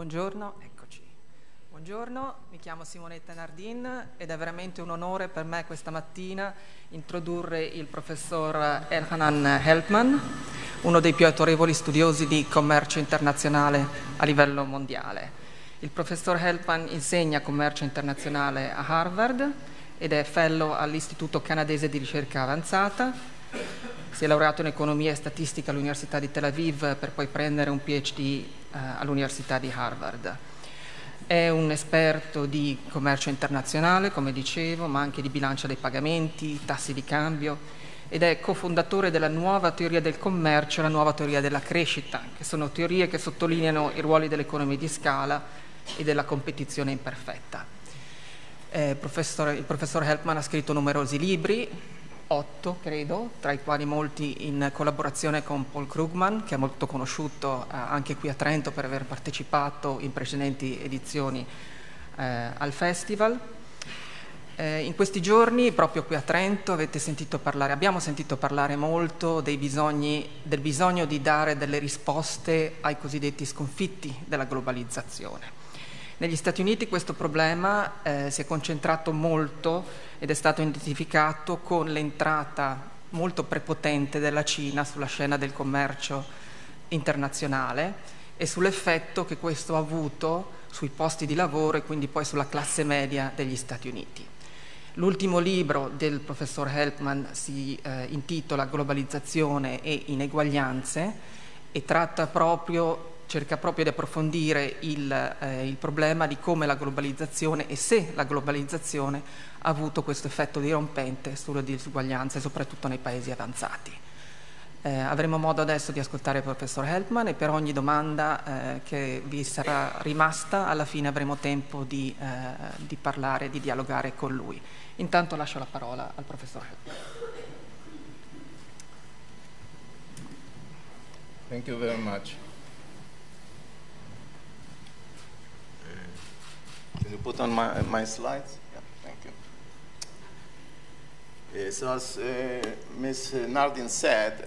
Buongiorno, eccoci. Buongiorno, mi chiamo Simonetta NARDIN ed è veramente un onore per me questa mattina introdurre il professor Elhanan HELPMAN, uno dei più autorevoli studiosi di commercio internazionale a livello mondiale. Il professor HELPMAN insegna commercio internazionale a Harvard ed è fellow all'Istituto canadese di ricerca avanzata. Si è laureato in economia e statistica all'Università di Tel Aviv per poi prendere un PhD all'Università di Harvard. È un esperto di commercio internazionale, come dicevo, ma anche di bilancia dei pagamenti, tassi di cambio, ed è cofondatore della nuova teoria del commercio e la nuova teoria della crescita, che sono teorie che sottolineano i ruoli dell'economia di scala e della competizione imperfetta. Il professor HELPMAN ha scritto numerosi libri, 8 credo, tra i quali molti in collaborazione con Paul Krugman, che è molto conosciuto anche qui a Trento per aver partecipato in precedenti edizioni al festival. In questi giorni, proprio qui a Trento, abbiamo sentito parlare molto del bisogno di dare delle risposte ai cosiddetti sconfitti della globalizzazione. Negli Stati Uniti questo problema si è concentrato molto ed è stato identificato con l'entrata molto prepotente della Cina sulla scena del commercio internazionale e sull'effetto che questo ha avuto sui posti di lavoro e quindi poi sulla classe media degli Stati Uniti. L'ultimo libro del professor HELPMAN si intitola Globalizzazione e ineguaglianze e cerca proprio di approfondire il problema di come la globalizzazione e se la globalizzazione ha avuto questo effetto dirompente sulle disuguaglianze, soprattutto nei paesi avanzati. Avremo modo adesso di ascoltare il professor HELPMAN e per ogni domanda che vi sarà rimasta, alla fine avremo tempo di parlare, di dialogare con lui. Intanto lascio la parola al professor HELPMAN. Thank you very much. Can you put on my slides? Yeah, thank you. So as Ms. Nardin said,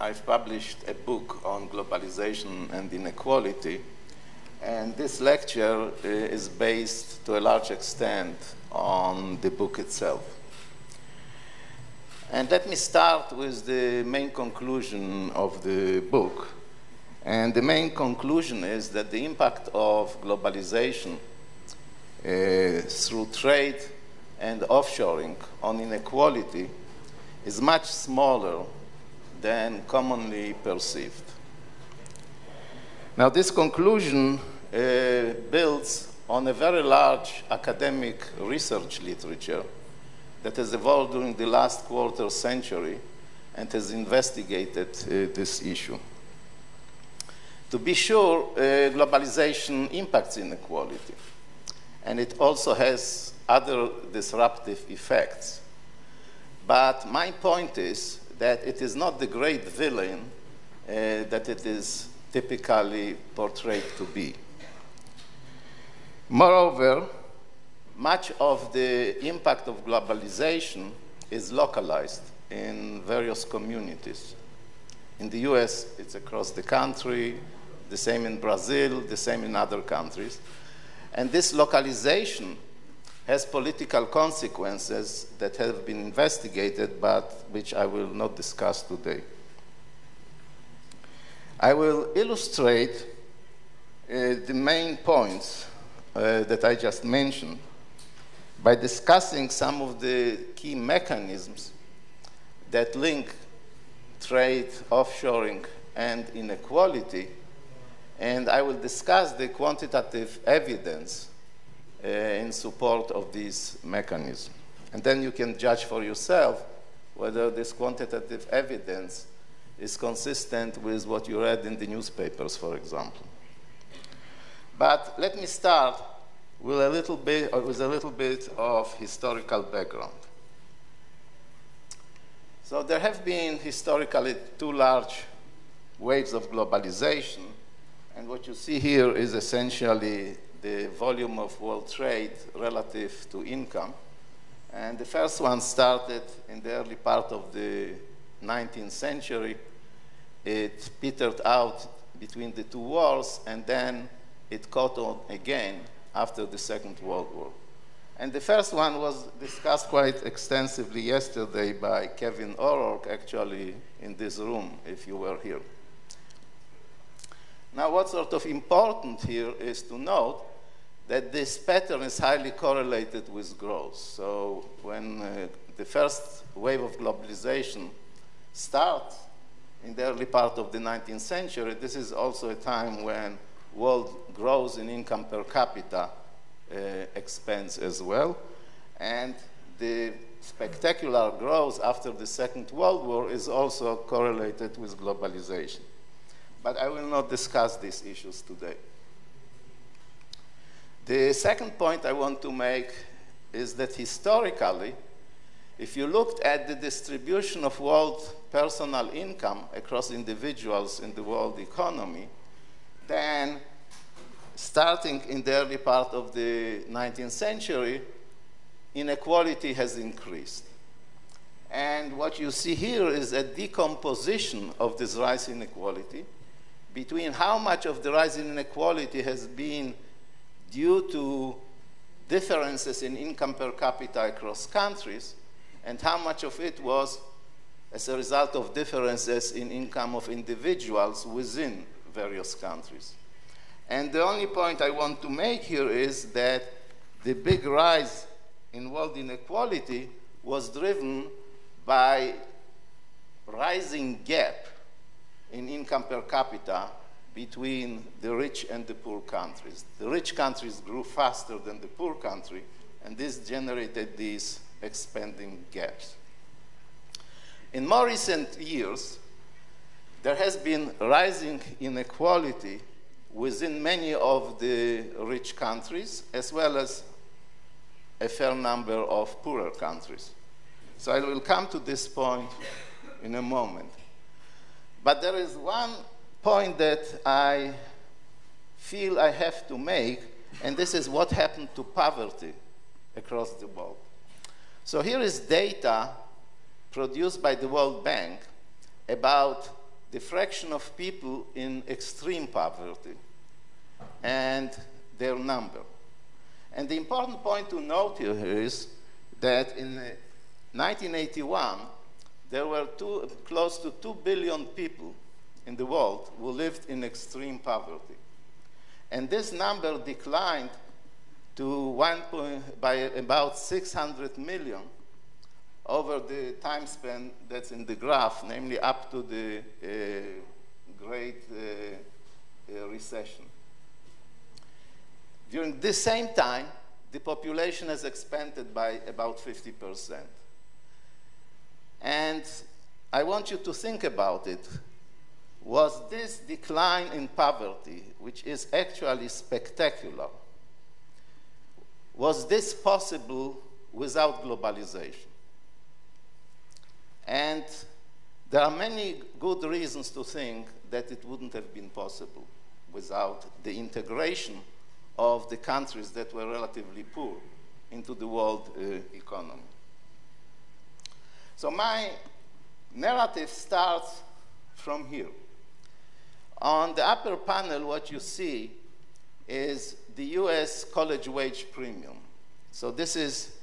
I've published a book on globalization and inequality, and this lecture is based to a large extent on the book itself. And let me start with the main conclusion of the book. And the main conclusion is that the impact of globalization through trade and offshoring on inequality is much smaller than commonly perceived. Now, this conclusion builds on a very large academic research literature that has evolved during the last quarter century and has investigated this issue. To be sure, globalization impacts inequality. And it also has other disruptive effects. But my point is that it is not the great villain that it is typically portrayed to be. Moreover, much of the impact of globalization is localized in various communities. In the US, it's across the country, the same in Brazil, the same in other countries. And this localization has political consequences that have been investigated, but which I will not discuss today. I will illustrate the main points that I just mentioned by discussing some of the key mechanisms that link trade, offshoring, and inequality. And I will discuss the quantitative evidence in support of these mechanisms. And then you can judge for yourself whether this quantitative evidence is consistent with what you read in the newspapers, for example. But let me start with a little bit of historical background. So there have been historically two large waves of globalization. And what you see here is essentially the volume of world trade relative to income. And the first one started in the early part of the 19th century. It petered out between the two wars, and then it caught on again after the Second World War. And the first one was discussed quite extensively yesterday by Kevin O'Rourke, actually in this room, if you were here. Now, what's sort of important here is to note that this pattern is highly correlated with growth. So when the first wave of globalization starts in the early part of the 19th century, this is also a time when world growth in income per capita expands as well. And the spectacular growth after the Second World War is also correlated with globalization. But I will not discuss these issues today. The second point I want to make is that historically, if you looked at the distribution of world personal income across individuals in the world economy, then starting in the early part of the 19th century, inequality has increased. And what you see here is a decomposition of this rise in inequality between how much of the rise in inequality has been due to differences in income per capita across countries, and how much of it was as a result of differences in income of individuals within various countries. And the only point I want to make here is that the big rise in world inequality was driven by rising gap in income per capita between the rich and the poor countries. The rich countries grew faster than the poor country, and this generated these expanding gaps. In more recent years, there has been rising inequality within many of the rich countries, as well as a fair number of poorer countries. So I will come to this point in a moment. But there is one point that I feel I have to make, and this is what happened to poverty across the world. So here is data produced by the World Bank about the fraction of people in extreme poverty and their number. And the important point to note here is that in 1981, there were close to 2 billion people in the world who lived in extreme poverty. And this number declined to by about 600 million over the time span that's in the graph, namely up to the Great Recession. During this same time, the population has expanded by about 50%. And I want you to think about it. Was this decline in poverty, which is actually spectacular, was this possible without globalization? And there are many good reasons to think that it wouldn't have been possible without the integration of the countries that were relatively poor into the world economy. So my narrative starts from here. On the upper panel, what you see is the US college wage premium. So this is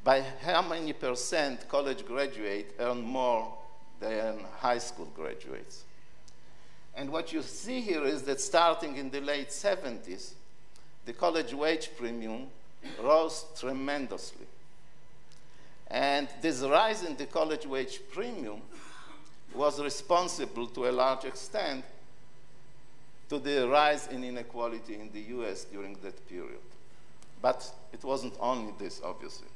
by how many percent college graduates earn more than high school graduates. And what you see here is that starting in the late 70s, the college wage premium rose tremendously. And this rise in the college wage premium was responsible to a large extent to the rise in inequality in the US during that period. But it wasn't only this, obviously.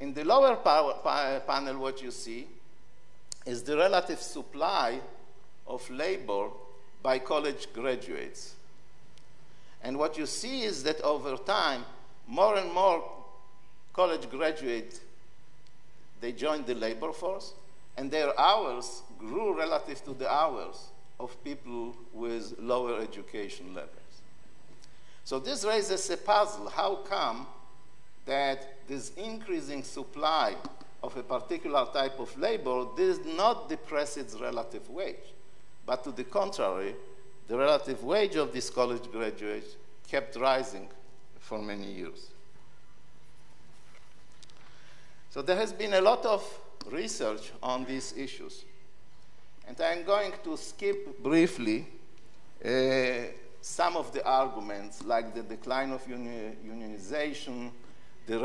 In the lower panel, what you see is the relative supply of labor by college graduates. And what you see is that over time, more and more college graduates, they joined the labor force, and their hours grew relative to the hours of people with lower education levels. So this raises a puzzle. How come that this increasing supply of a particular type of labor did not depress its relative wage, but to the contrary, the relative wage of these college graduates kept rising for many years. So there has been a lot of research on these issues. And I'm going to skip briefly some of the arguments, like the decline of unionization, the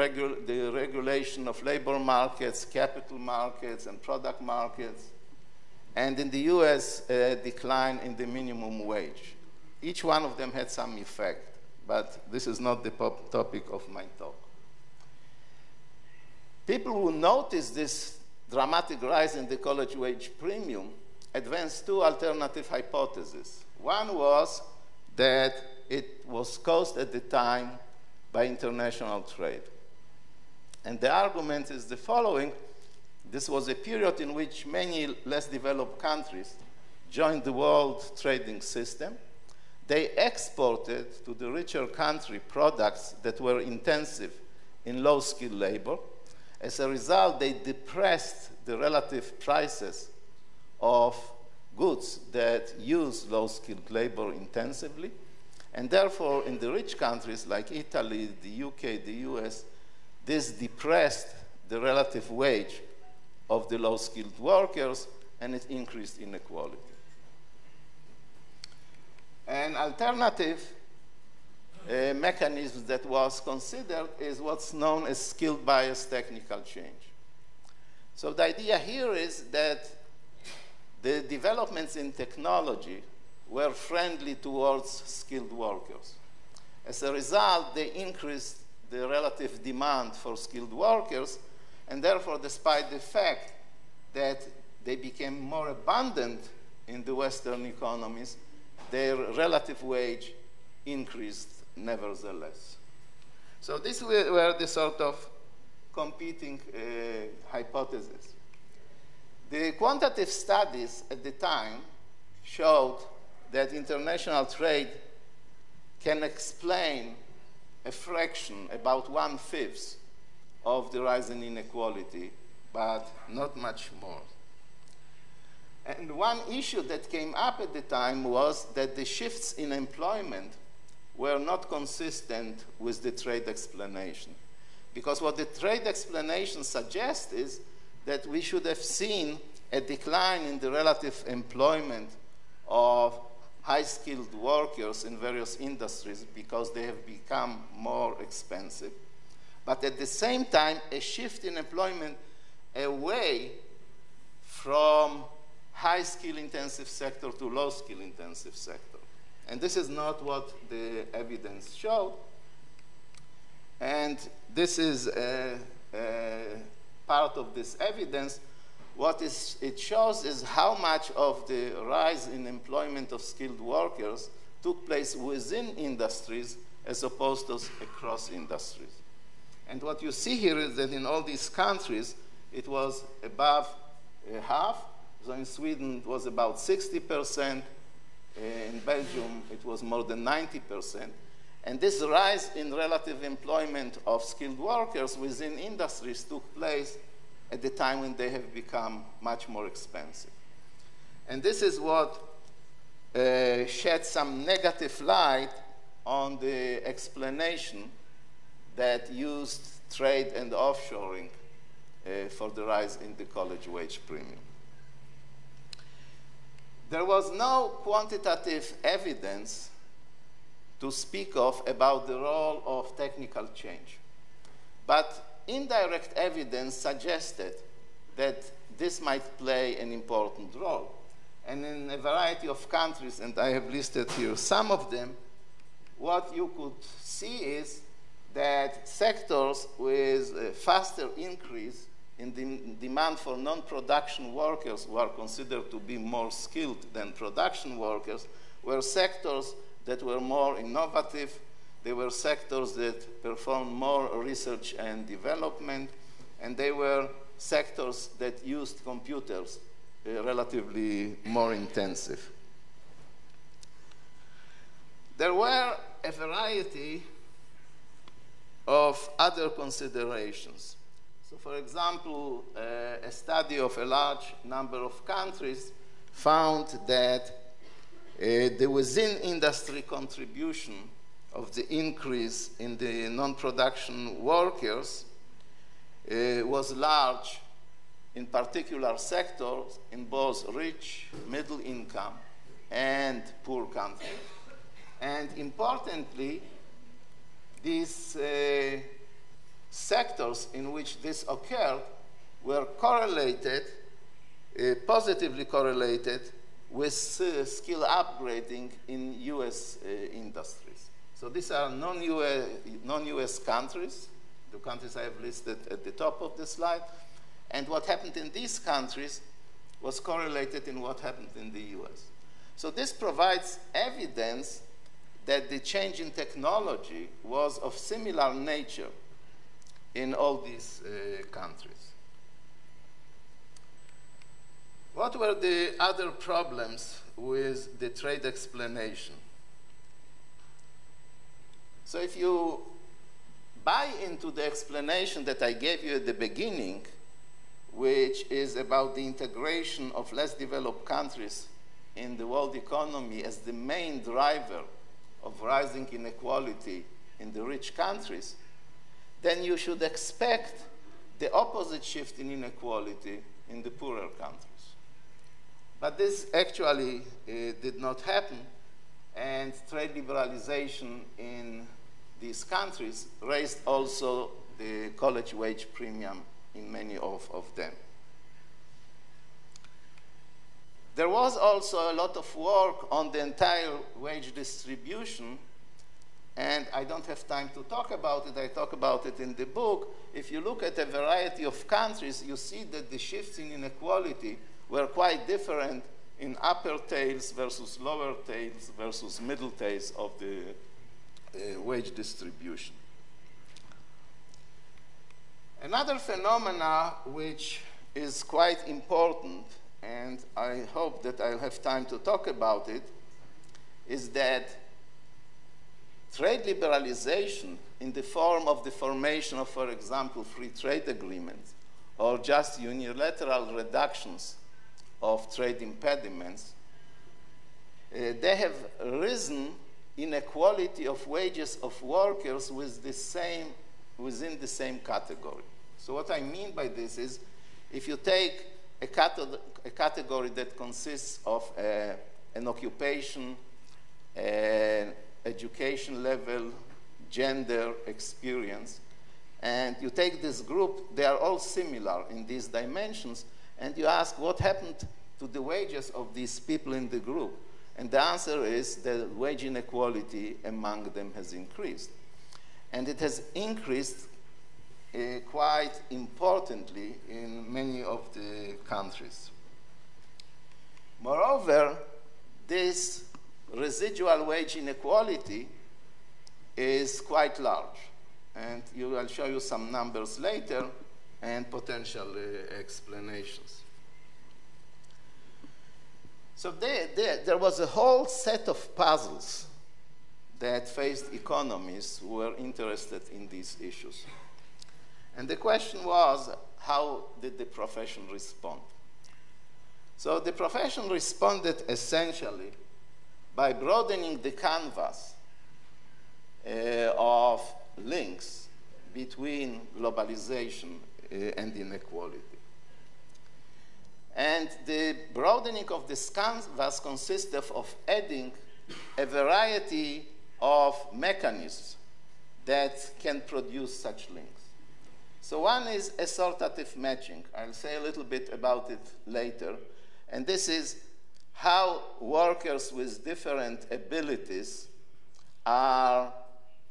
regulation of labor markets, capital markets, and product markets, and in the US, a decline in the minimum wage. Each one of them had some effect, but this is not the topic of my talk. People who noticed this dramatic rise in the college wage premium advanced two alternative hypotheses. One was that it was caused at the time by international trade. And the argument is the following. This was a period in which many less developed countries joined the world trading system. They exported to the richer country products that were intensive in low-skilled labor. As a result, they depressed the relative prices of goods that use low-skilled labor intensively. And therefore, in the rich countries like Italy, the UK, the US, this depressed the relative wage of the low-skilled workers, and it increased inequality. An alternative mechanism that was considered is what's known as skill bias technical change. So the idea here is that the developments in technology were friendly towards skilled workers. As a result, they increased the relative demand for skilled workers, and therefore, despite the fact that they became more abundant in the Western economies, their relative wage increased nevertheless. So these were the sort of competing hypotheses. The quantitative studies at the time showed that international trade can explain a fraction, about 1/5 of the rise in inequality, but not much more. And one issue that came up at the time was that the shifts in employment were not consistent with the trade explanation. Because what the trade explanation suggests is that we should have seen a decline in the relative employment of high-skilled workers in various industries because they have become more expensive. But at the same time, a shift in employment away from high-skill intensive sector to low-skill intensive sector. And this is not what the evidence showed. And this is part of this evidence. What it shows is how much of the rise in employment of skilled workers took place within industries as opposed to across industries. And what you see here is that in all these countries, it was above half. So in Sweden, it was about 60%. In Belgium, it was more than 90%. And this rise in relative employment of skilled workers within industries took place at the time when they have become much more expensive. And this is what shed some negative light on the explanation that used trade and offshoring for the rise in the college wage premium. There was no quantitative evidence to speak of about the role of technical change. But indirect evidence suggested that this might play an important role. And in a variety of countries, and I have listed here some of them, what you could see is that sectors with a faster increase in the demand for non-production workers who are considered to be more skilled than production workers were sectors that were more innovative. They were sectors that performed more research and development, and they were sectors that used computers relatively more intensive. There were a variety of other considerations. So, for example, a study of a large number of countries found that The within-industry contribution of the increase in the non-production workers was large in particular sectors in both rich, middle income, and poor countries. And importantly, these sectors in which this occurred were correlated, positively correlated, with skill upgrading in US industries. So these are non-US countries, the countries I have listed at the top of the slide. And what happened in these countries was correlated in what happened in the US. So this provides evidence that the change in technology was of similar nature in all these countries. What were the other problems with the trade explanation? So if you buy into the explanation that I gave you at the beginning, which is about the integration of less developed countries in the world economy as the main driver of rising inequality in the rich countries, then you should expect the opposite shift in inequality in the poorer countries. But this actually did not happen, and trade liberalization in these countries raised also the college wage premium in many of them. There was also a lot of work on the entire wage distribution, and I don't have time to talk about it. I talk about it in the book. If you look at a variety of countries, you see that the shifts in inequality were quite different in upper tails versus lower tails versus middle tails of the wage distribution. Another phenomena which is quite important, and I hope that I'll have time to talk about it, is that trade liberalization in the form of the formation of, for example, free trade agreements or just unilateral reductions of trade impediments, they have risen inequality of wages of workers with within the same category. So what I mean by this is, if you take a category that consists of an occupation, an education level, gender, experience, and you take this group, they are all similar in these dimensions, and you ask what happened to the wages of these people in the group. And the answer is that wage inequality among them has increased. And it has increased quite importantly in many of the countries. Moreover, this residual wage inequality is quite large. And I'll show you some numbers later and potential explanations. So there was a whole set of puzzles that faced economists who were interested in these issues. And the question was, how did the profession respond? So the profession responded essentially by broadening the canvas of links between globalization and inequality. And the broadening of this canvas consisted of adding a variety of mechanisms that can produce such links. So one is assortative matching. I'll say a little bit about it later. And this is how workers with different abilities are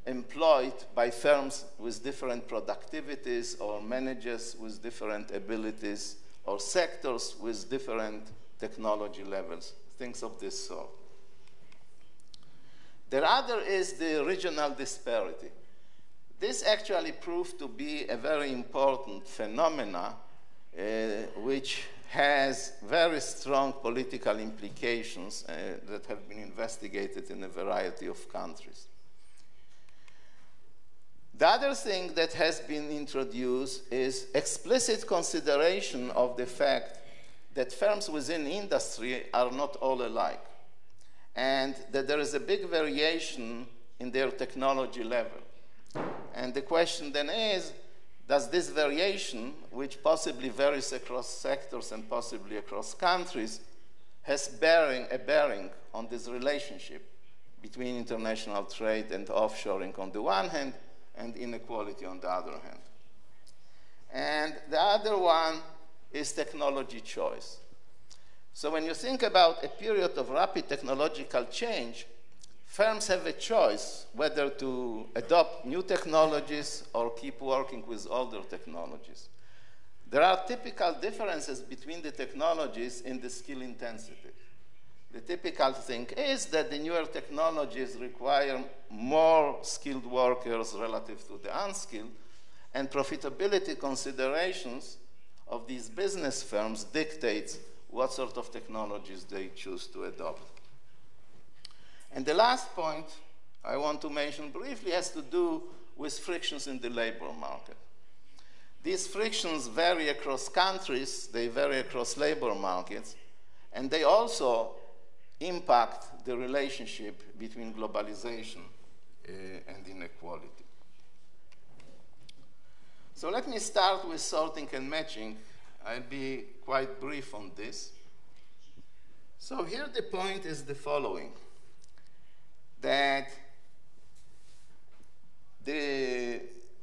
employed by firms with different productivities, or managers with different abilities, or sectors with different technology levels, things of this sort. The other is the regional disparity. This actually proved to be a very important phenomena which has very strong political implications that have been investigated in a variety of countries. The other thing that has been introduced is explicit consideration of the fact that firms within industry are not all alike. and that there is a big variation in their technology level. And the question then is, does this variation, which possibly varies across sectors and possibly across countries, has a bearing on this relationship between international trade and offshoring on the one hand, and inequality on the other hand? And the other one is technology choice. So when you think about a period of rapid technological change, firms have a choice whether to adopt new technologies or keep working with older technologies. There are typical differences between the technologies in the skill intensity. The typical thing is that the newer technologies require more skilled workers relative to the unskilled, and profitability considerations of these business firms dictates what sort of technologies they choose to adopt. And the last point I want to mention briefly has to do with frictions in the labor market. These frictions vary across countries, they vary across labor markets, and they also impact the relationship between globalization and inequality. So let me start with sorting and matching. I'll be quite brief on this. So here the point is the following, that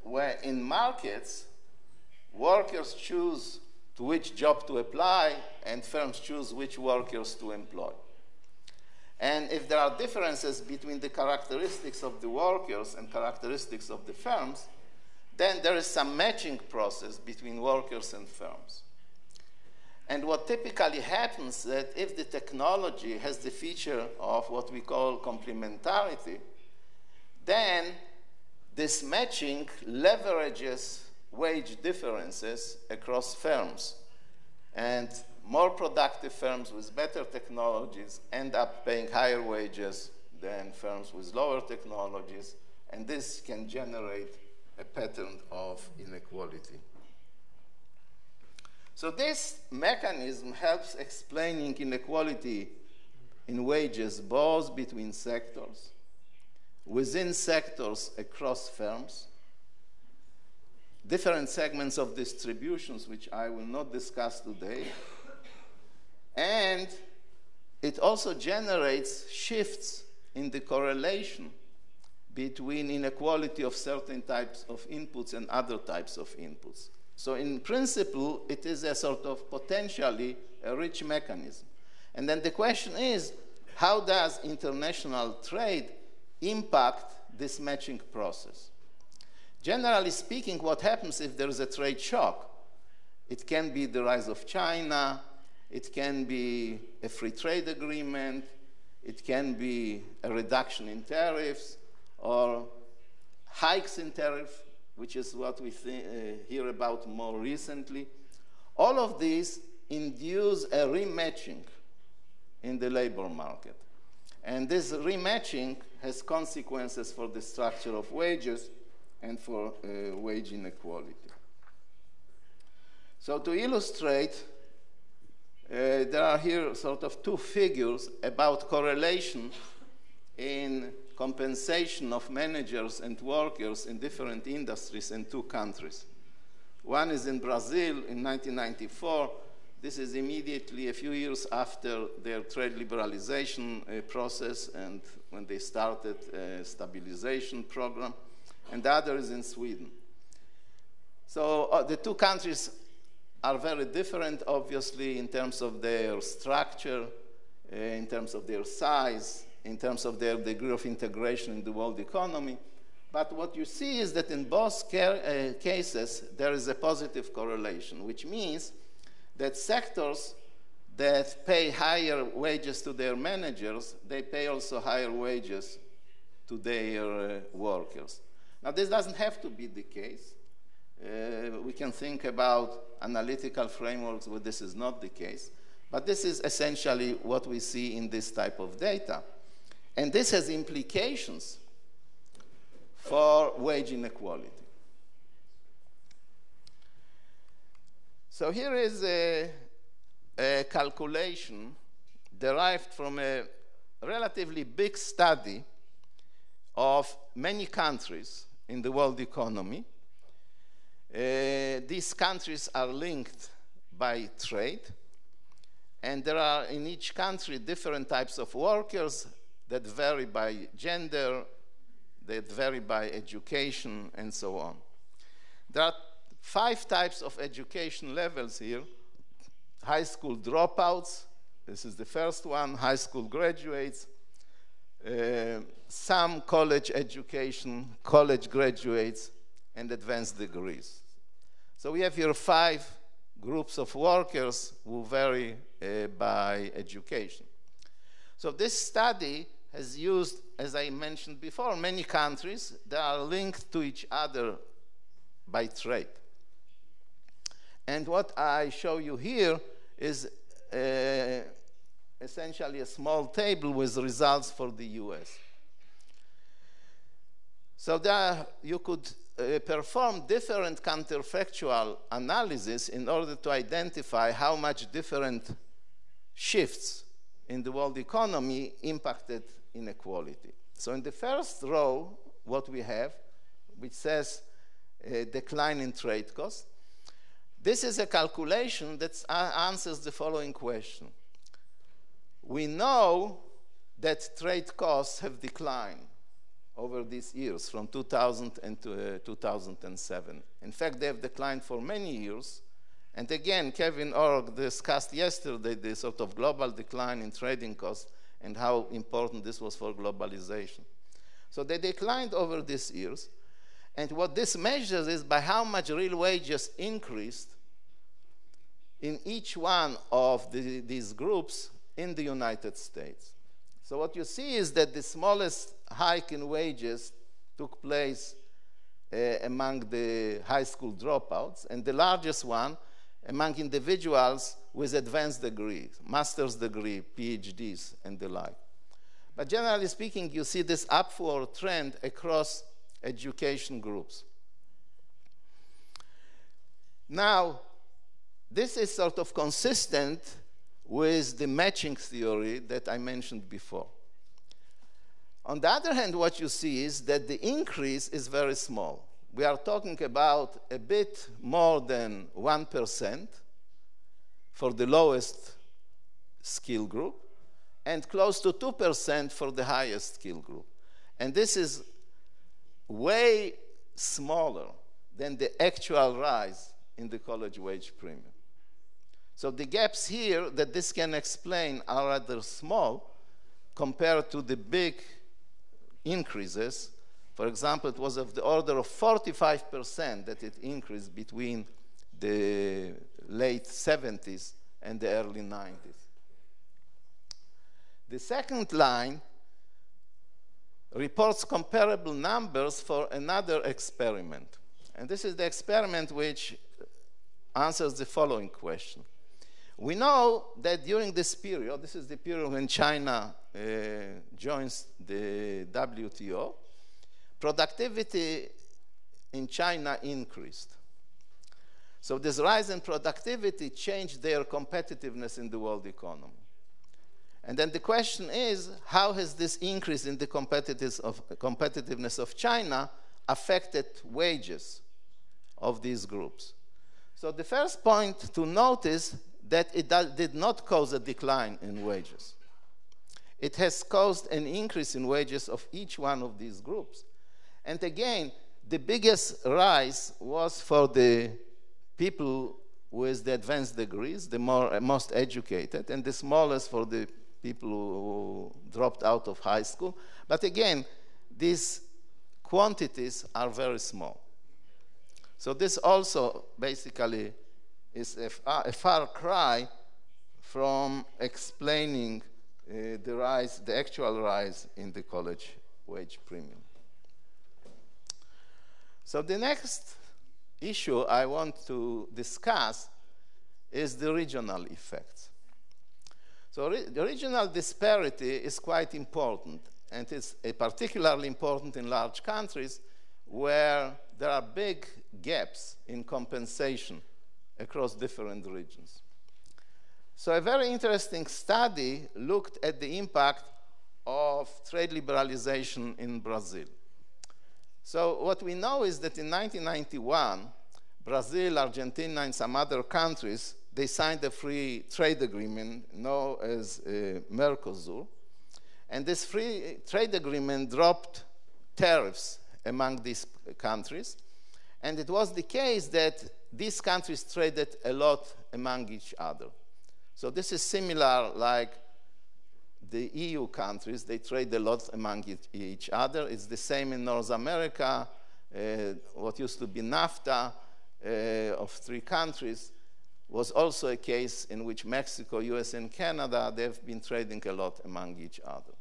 where in markets, workers choose to which job to apply, and firms choose which workers to employ. And if there are differences between the characteristics of the workers and characteristics of the firms, then there is some matching process between workers and firms. And what typically happens is that if the technology has the feature of what we call complementarity, then this matching leverages wage differences across firms. And more productive firms with better technologies end up paying higher wages than firms with lower technologies, and this can generate a pattern of inequality. So this mechanism helps explaining inequality in wages both between sectors, within sectors across firms, different segments of distributions, which I will not discuss today, and it also generates shifts in the correlation between inequality of certain types of inputs and other types of inputs. So in principle, it is a sort of potentially a rich mechanism. And then the question is, how does international trade impact this matching process? Generally speaking, what happens if there is a trade shock? It can be the rise of China, it can be a free trade agreement, it can be a reduction in tariffs, or hikes in tariff, which is what we hear about more recently. All of these induce a rematching in the labor market. And this rematching has consequences for the structure of wages and for wage inequality. So to illustrate, there are here sort of two figures about correlation in compensation of managers and workers in different industries in two countries. One is in Brazil in 1994. This is immediately a few years after their trade liberalization process and when they started a stabilization program. And the other is in Sweden. So the two countries are very different, obviously, in terms of their structure, in terms of their size, in terms of their degree of integration in the world economy. But what you see is that in both cases, there is a positive correlation, which means that sectors that pay higher wages to their managers, they pay also higher wages to their workers. Now, this doesn't have to be the case. We can think about analytical frameworks where this is not the case. But this is essentially what we see in this type of data. And this has implications for wage inequality. So here is a calculation derived from a relatively big study of many countries in the world economy. These countries are linked by trade, and there are in each country different types of workers that vary by gender, that vary by education, and so on. There are 5 types of education levels here. High school dropouts, this is the first one, high school graduates, some college education, college graduates, and advanced degrees. So we have here 5 groups of workers who vary by education. So this study has used, as I mentioned before, many countries that are linked to each other by trade. And what I show you here is essentially a small table with results for the US. So there you could perform different counterfactual analysis in order to identify how much different shifts in the world economy impacted inequality. So in the first row, what we have, which says a decline in trade costs, this is a calculation that answers the following question. We know that trade costs have declined over these years, from 2000 to 2007. In fact, they have declined for many years. And again, Kevin Org discussed yesterday the sort of global decline in trading costs and how important this was for globalization. So they declined over these years. And what this measures is by how much real wages increased in each one of these groups in the United States. So what you see is that the smallest hike in wages took place among the high school dropouts, and the largest one among individuals with advanced degrees, master's degree, PhDs, and the like. But generally speaking, you see this upward trend across education groups. Now, this is sort of consistent with the matching theory that I mentioned before. On the other hand, what you see is that the increase is very small. We are talking about a bit more than 1% for the lowest skill group and close to 2% for the highest skill group. And this is way smaller than the actual rise in the college wage premium. So the gaps here that this can explain are rather small compared to the big increases. For example, it was of the order of 45% that it increased between the late 70s and the early 90s. The second line reports comparable numbers for another experiment. And this is the experiment which answers the following question. We know that during this period, this is the period when China joins the WTO, productivity in China increased. So this rise in productivity changed their competitiveness in the world economy. And then the question is, how has this increase in the competitiveness of China affected wages of these groups? So the first point to notice that it did not cause a decline in wages. It has caused an increase in wages of each one of these groups. And again, the biggest rise was for the people with the advanced degrees, the most educated, and the smallest for the people who dropped out of high school. But again, these quantities are very small. So this also basically is a far cry from explaining the actual rise in the college wage premium. So the next issue I want to discuss is the regional effects. So the regional disparity is quite important, and it's particularly important in large countries where there are big gaps in compensation across different regions. So a very interesting study looked at the impact of trade liberalization in Brazil. So what we know is that in 1991, Brazil, Argentina, and some other countries, they signed a free trade agreement known as Mercosur. And this free trade agreement dropped tariffs among these countries. And it was the case that these countries traded a lot among each other. So this is similar like the EU countries, they trade a lot among each other. It's the same in North America. What used to be NAFTA of 3 countries was also a case in which Mexico, US, and Canada, they've been trading a lot among each other.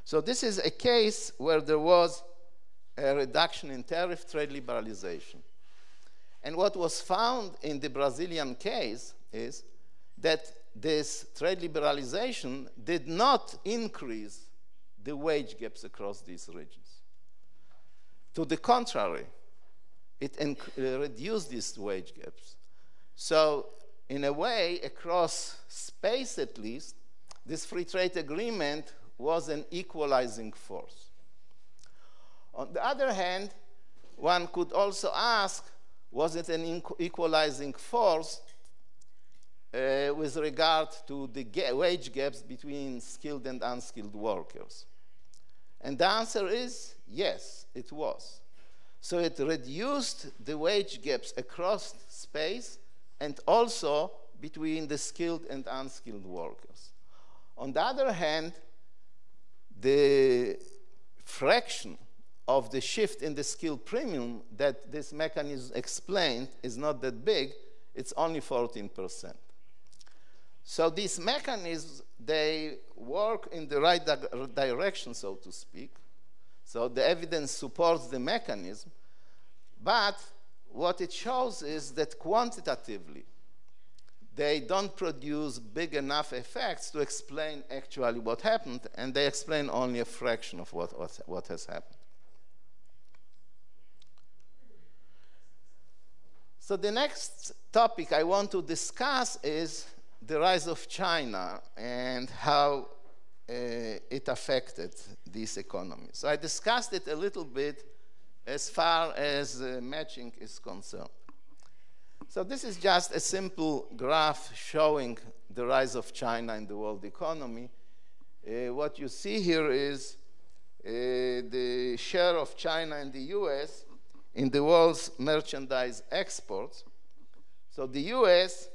So this is a case where there was a reduction in tariff trade liberalization. And what was found in the Brazilian case is that this trade liberalization did not increase the wage gaps across these regions. To the contrary, it reduced these wage gaps. So in a way, across space at least, this free trade agreement was an equalizing force. On the other hand, one could also ask, was it an equalizing force with regard to the wage gaps between skilled and unskilled workers? And the answer is yes, it was. So it reduced the wage gaps across space and also between the skilled and unskilled workers. On the other hand, the fraction of the shift in the skill premium that this mechanism explained is not that big, it's only 14%. So these mechanisms, they work in the right direction, so to speak. So the evidence supports the mechanism, but what it shows is that quantitatively, they don't produce big enough effects to explain actually what happened, and they explain only a fraction of what has happened. So the next topic I want to discuss is the rise of China and how it affected this economy. So I discussed it a little bit as far as matching is concerned. So this is just a simple graph showing the rise of China in the world economy. What you see here is the share of China and the US in the world's merchandise exports. So the US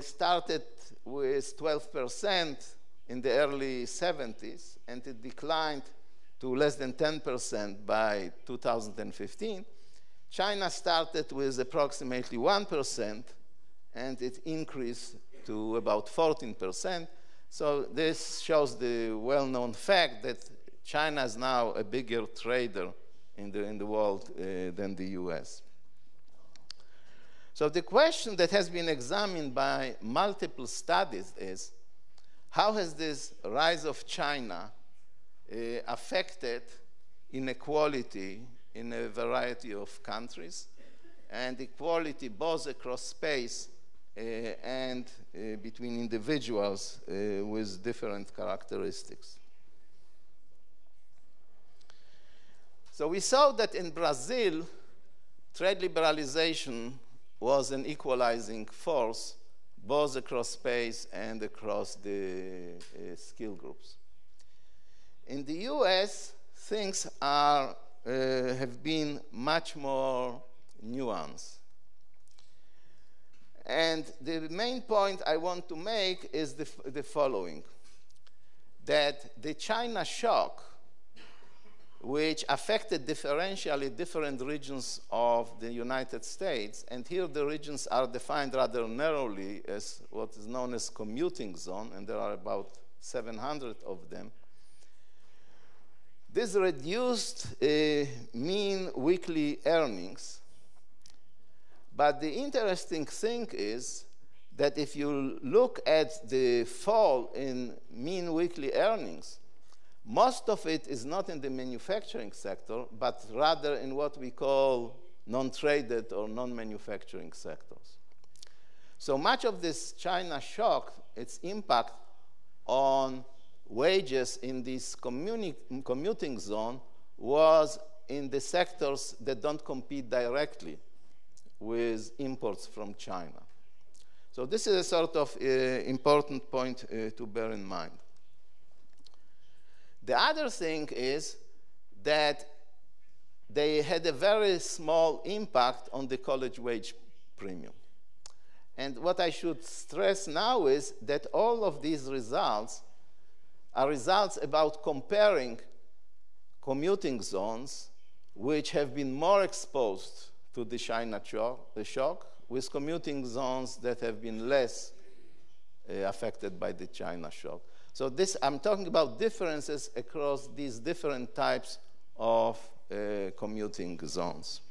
started with 12% in the early 70s, and it declined to less than 10% by 2015. China started with approximately 1%, and it increased to about 14%. So this shows the well-known fact that China is now a bigger trader in the world than the US. So the question that has been examined by multiple studies is, how has this rise of China affected inequality in a variety of countries, and equality both across space and between individuals with different characteristics? So we saw that in Brazil, trade liberalization was an equalizing force both across space and across the skill groups. In the US, things have been much more nuanced. And the main point I want to make is the following, that the China shock, which affected differentially different regions of the United States, and here the regions are defined rather narrowly as what is known as commuting zone, and there are about 700 of them. This reduced mean weekly earnings, but the interesting thing is that if you look at the fall in mean weekly earnings, most of it is not in the manufacturing sector, but rather in what we call non-traded or non-manufacturing sectors. So much of this China shock, its impact on wages in this commuting zone was in the sectors that don't compete directly with imports from China. So this is a sort of important point to bear in mind. The other thing is that they had a very small impact on the college wage premium. And what I should stress now is that all of these results are results about comparing commuting zones which have been more exposed to the China shock with commuting zones that have been less affected by the China shock. So this, I'm talking about differences across these different types of commuting zones.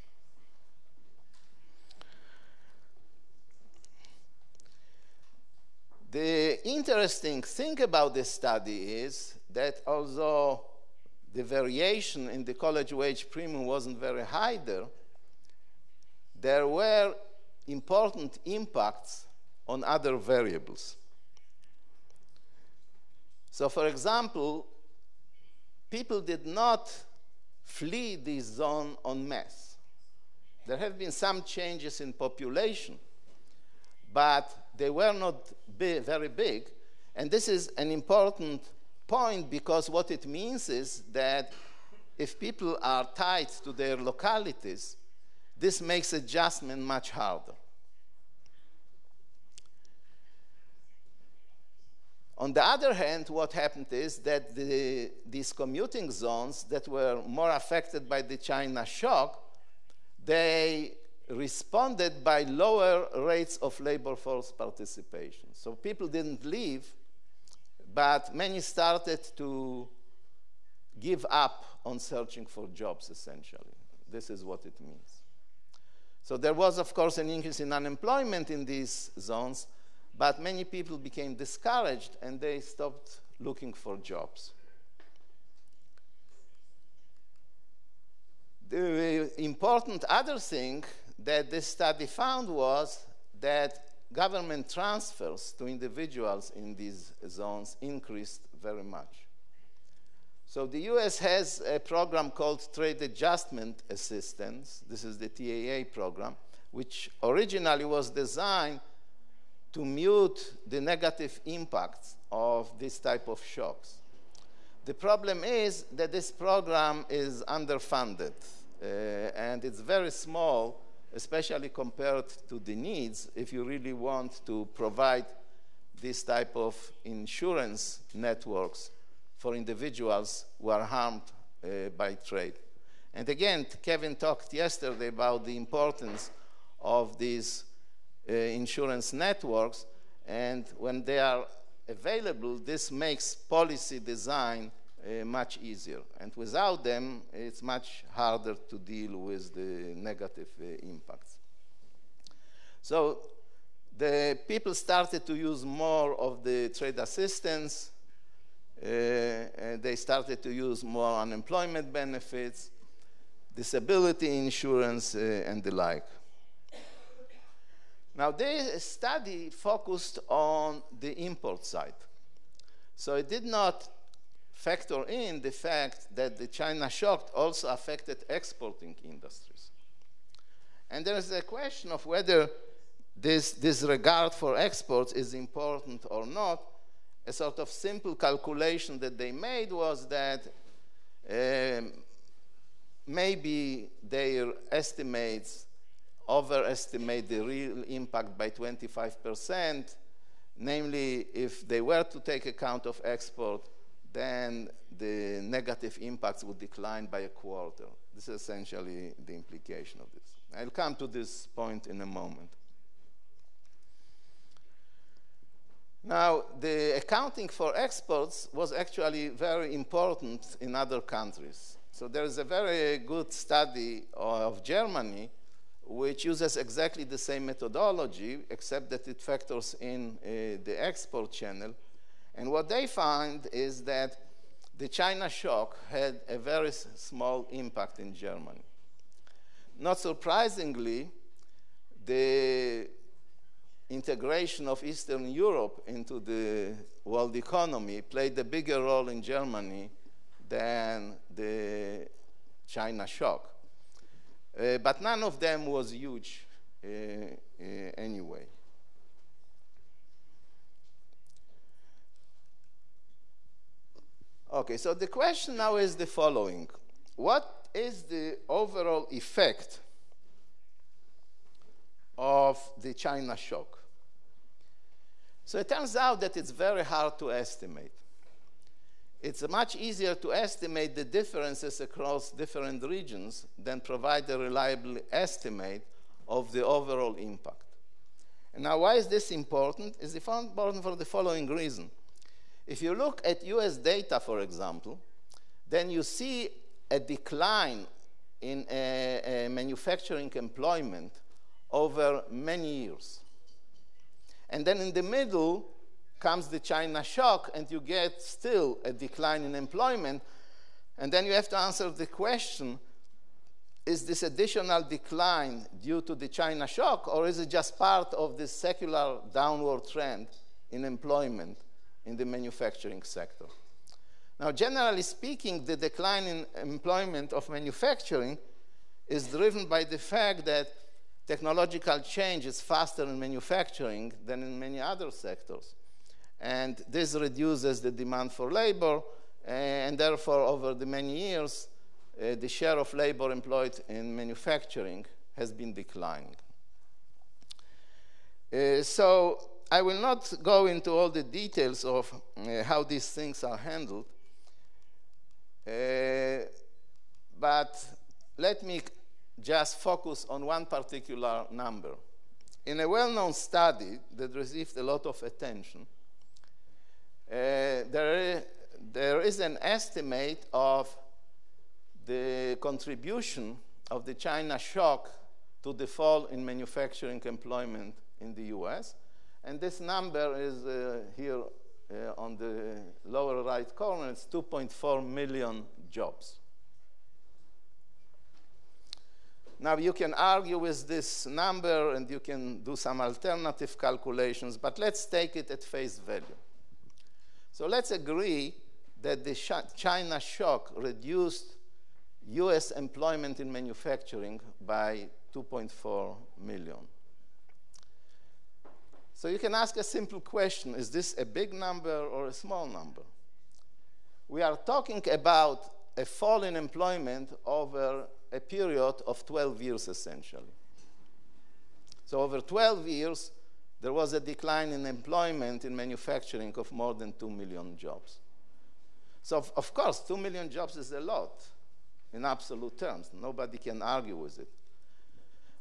The interesting thing about this study is that although the variation in the college wage premium wasn't very high there were important impacts on other variables. So, for example, people did not flee this zone en masse. There have been some changes in population, but they were not very big. And this is an important point because what it means is that if people are tied to their localities, this makes adjustment much harder. On the other hand, what happened is that these commuting zones that were more affected by the China shock, they responded by lower rates of labor force participation. So people didn't leave, but many started to give up on searching for jobs, essentially. This is what it means. So there was, of course, an increase in unemployment in these zones, but many people became discouraged and they stopped looking for jobs. The important other thing that this study found was that government transfers to individuals in these zones increased very much. So the US has a program called Trade Adjustment Assistance. This is the TAA program, which originally was designed to mute the negative impacts of this type of shocks. The problem is that this program is underfunded, and it's very small, especially compared to the needs if you really want to provide this type of insurance networks for individuals who are harmed by trade. And again, Kevin talked yesterday about the importance of these insurance networks, and when they are available, this makes policy design much easier. And without them, it's much harder to deal with the negative impacts. So the people started to use more of the trade assistance. They started to use more unemployment benefits, disability insurance, and the like. Now, this study focused on the import side. So it did not factor in the fact that the China shock also affected exporting industries. And there is a question of whether this regard for exports is important or not. A sort of simple calculation that they made was that maybe their estimates overestimate the real impact by 25%. Namely, if they were to take account of export, then the negative impacts would decline by a quarter. This is essentially the implication of this. I'll come to this point in a moment. Now, the accounting for exports was actually very important in other countries. So there is a very good study of Germany which uses exactly the same methodology, except that it factors in the export channel. And what they find is that the China shock had a very small impact in Germany. Not surprisingly, in integration of Eastern Europe into the world economy played a bigger role in Germany than the China shock. But none of them was huge anyway. Okay, so the question now is the following. What is the overall effect of the China shock? So it turns out that it's very hard to estimate. It's much easier to estimate the differences across different regions than provide a reliable estimate of the overall impact. And now, why is this important? It's important for the following reason. If you look at US data, for example, then you see a decline in manufacturing employment over many years. And then in the middle comes the China shock, and you get still a decline in employment. And then you have to answer the question, is this additional decline due to the China shock, or is it just part of this secular downward trend in employment in the manufacturing sector? Now, generally speaking, the decline in employment of manufacturing is driven by the fact that technological change is faster in manufacturing than in many other sectors. And this reduces the demand for labor, and therefore, over the many years, the share of labor employed in manufacturing has been declining. So I will not go into all the details of how these things are handled, but let me just focus on one particular number. In a well-known study that received a lot of attention, there is an estimate of the contribution of the China shock to the fall in manufacturing employment in the US. And this number is here on the lower right corner. It's 2.4 million jobs. Now, you can argue with this number, and you can do some alternative calculations, but let's take it at face value. So let's agree that the China shock reduced US employment in manufacturing by 2.4 million. So you can ask a simple question, is this a big number or a small number? We are talking about a fall in employment over a period of 12 years, essentially. So over 12 years, there was a decline in employment in manufacturing of more than 2 million jobs. So, of course, 2 million jobs is a lot in absolute terms. Nobody can argue with it.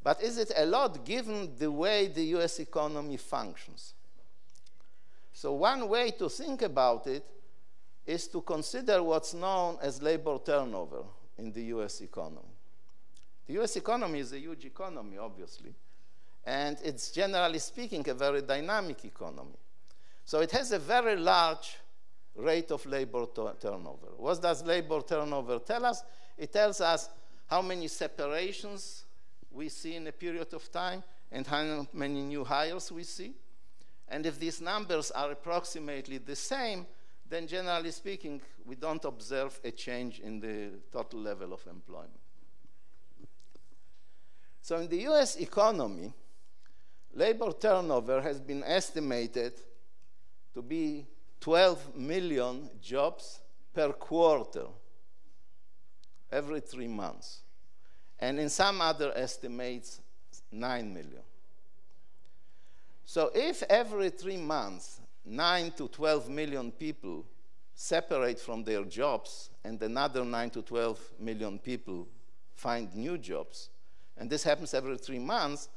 But is it a lot given the way the US economy functions? So one way to think about it is to consider what's known as labor turnover in the US economy. The US economy is a huge economy, obviously, and it's, generally speaking, a very dynamic economy. So it has a very large rate of labor turnover. What does labor turnover tell us? It tells us how many separations we see in a period of time and how many new hires we see. And if these numbers are approximately the same, then generally speaking, we don't observe a change in the total level of employment. So in the US economy, labor turnover has been estimated to be 12 million jobs per quarter, every 3 months. And in some other estimates, 9 million. So if every 3 months, 9 to 12 million people separate from their jobs, and another 9 to 12 million people find new jobs, and this happens every 3 months,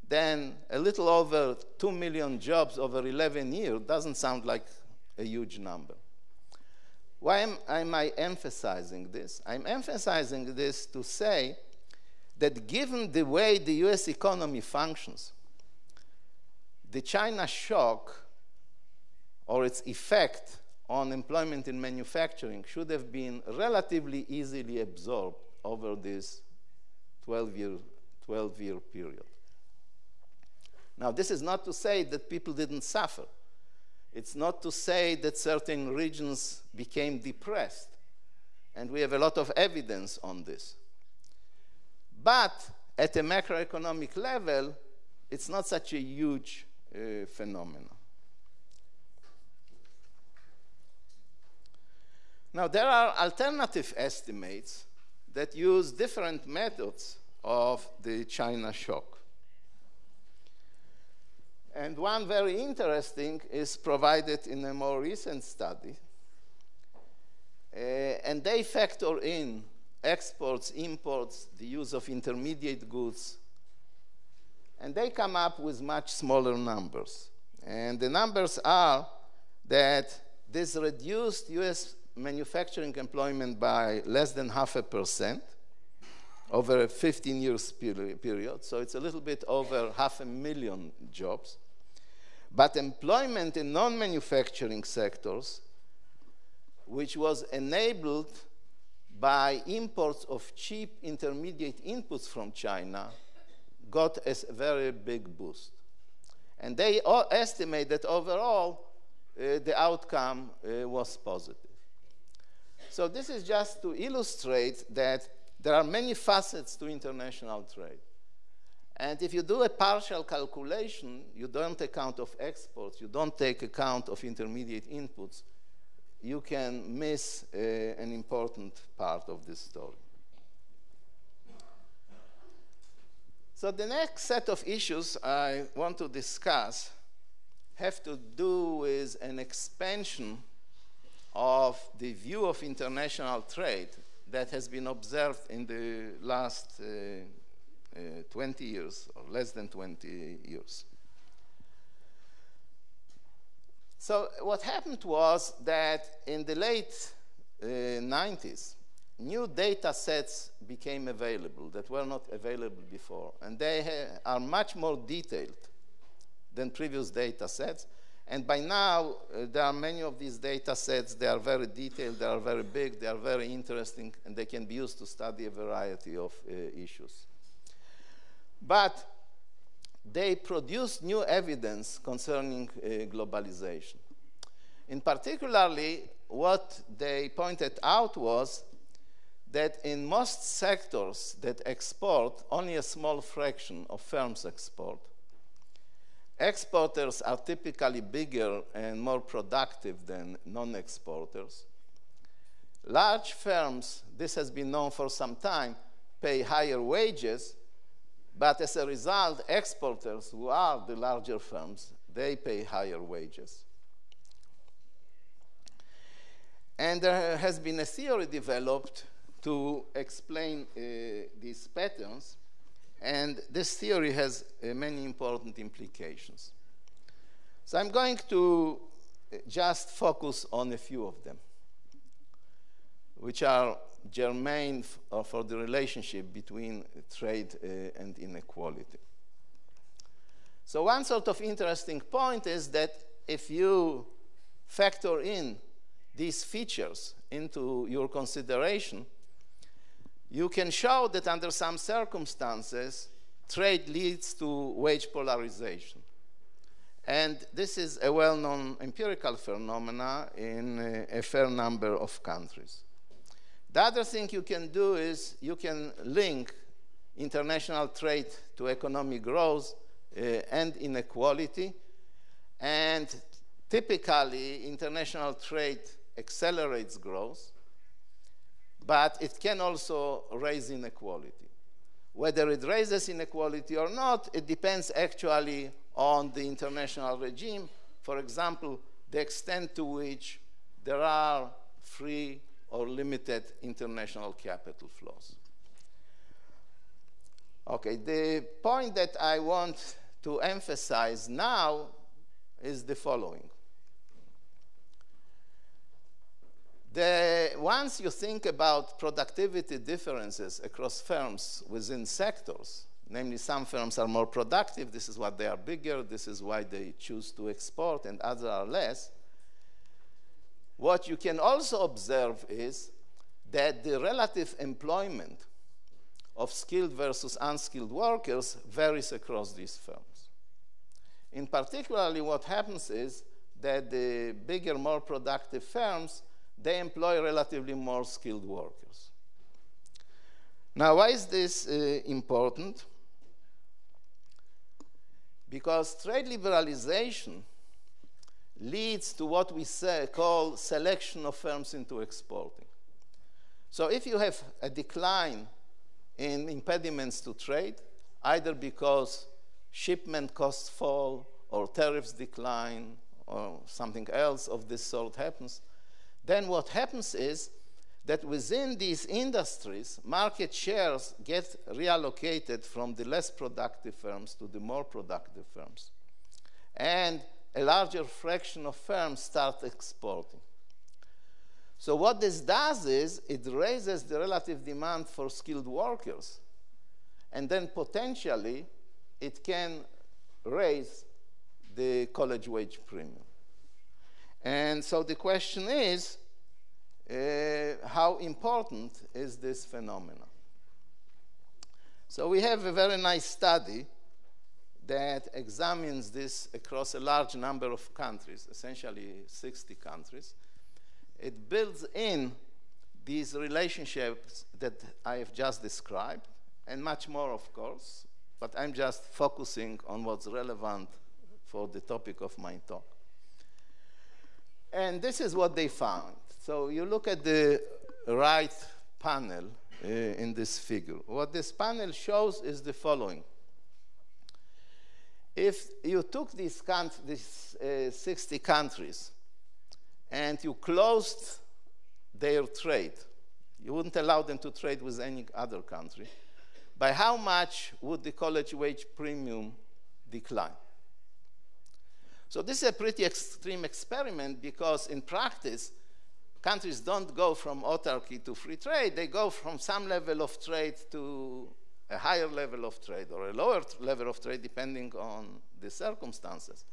then a little over 2 million jobs over 11 years doesn't sound like a huge number. Why am I emphasizing this? I'm emphasizing this to say that given the way the US economy functions, the China shock or its effect on employment in manufacturing should have been relatively easily absorbed over this 12-year period. Now, this is not to say that people didn't suffer. It's not to say that certain regions became depressed. And we have a lot of evidence on this. But at a macroeconomic level, it's not such a huge phenomenon. Now, there are alternative estimates that use different methods of the China shock. And one very interesting is provided in a more recent study. And they factor in exports, imports, the use of intermediate goods. And they come up with much smaller numbers. And the numbers are that this reduced US manufacturing employment by less than 0.5% over a 15 years period. So it's a little bit over 500,000 jobs. But employment in non-manufacturing sectors, which was enabled by imports of cheap intermediate inputs from China, got a very big boost. And they estimate that overall, the outcome was positive. So this is just to illustrate that there are many facets to international trade. And if you do a partial calculation, you don't account of exports, you don't take account of intermediate inputs, you can miss an important part of this story. So the next set of issues I want to discuss have to do with an expansion of the view of international trade that has been observed in the last 20 years, or less than 20 years. So what happened was that in the late 90s, new data sets became available that were not available before. And they are much more detailed than previous data sets. And by now, there are many of these data sets. They are very detailed, they are very big, they are very interesting, and they can be used to study a variety of issues. But they produced new evidence concerning globalization. In particularly, what they pointed out was that in most sectors that export, only a small fraction of firms export. Exporters are typically bigger and more productive than non-exporters. Large firms, this has been known for some time, pay higher wages, but as a result, exporters, who are the larger firms, they pay higher wages. And there has been a theory developed to explain these patterns. And this theory has many important implications. So I'm going to just focus on a few of them, which are germane for the relationship between trade and inequality. So one sort of interesting point is that if you factor in these features into your consideration, you can show that under some circumstances, trade leads to wage polarization. And this is a well-known empirical phenomena in a fair number of countries. The other thing you can do is you can link international trade to economic growth and inequality. And typically, international trade accelerates growth, but it can also raise inequality. Whether it raises inequality or not, it depends actually on the international regime. For example, the extent to which there are free or limited international capital flows. Okay, the point that I want to emphasize now is the following. Once you think about productivity differences across firms within sectors, namely some firms are more productive, this is why they are bigger, this is why they choose to export, and others are less, what you can also observe is that the relative employment of skilled versus unskilled workers varies across these firms. In particularly, what happens is that the bigger, more productive firms, they employ relatively more skilled workers. Now, why is this important? Because trade liberalization leads to what we call selection of firms into exporting. So if you have a decline in impediments to trade, either because shipment costs fall or tariffs decline or something else of this sort happens, then what happens is that within these industries, market shares get reallocated from the less productive firms to the more productive firms. And a larger fraction of firms start exporting. So what this does is it raises the relative demand for skilled workers, and then potentially it can raise the college wage premium. And so the question is, how important is this phenomenon? So we have a very nice study that examines this across a large number of countries, essentially 60 countries. It builds in these relationships that I have just described, and much more, of course, but I'm just focusing on what's relevant for the topic of my talk. And this is what they found. So you look at the right panel in this figure. What this panel shows is the following. If you took these 60 countries and you closed their trade, you wouldn't allow them to trade with any other country, by how much would the college wage premium decline? So this is a pretty extreme experiment because in practice, countries don't go from autarky to free trade. They go from some level of trade to a higher level of trade or a lower level of trade depending on the circumstances.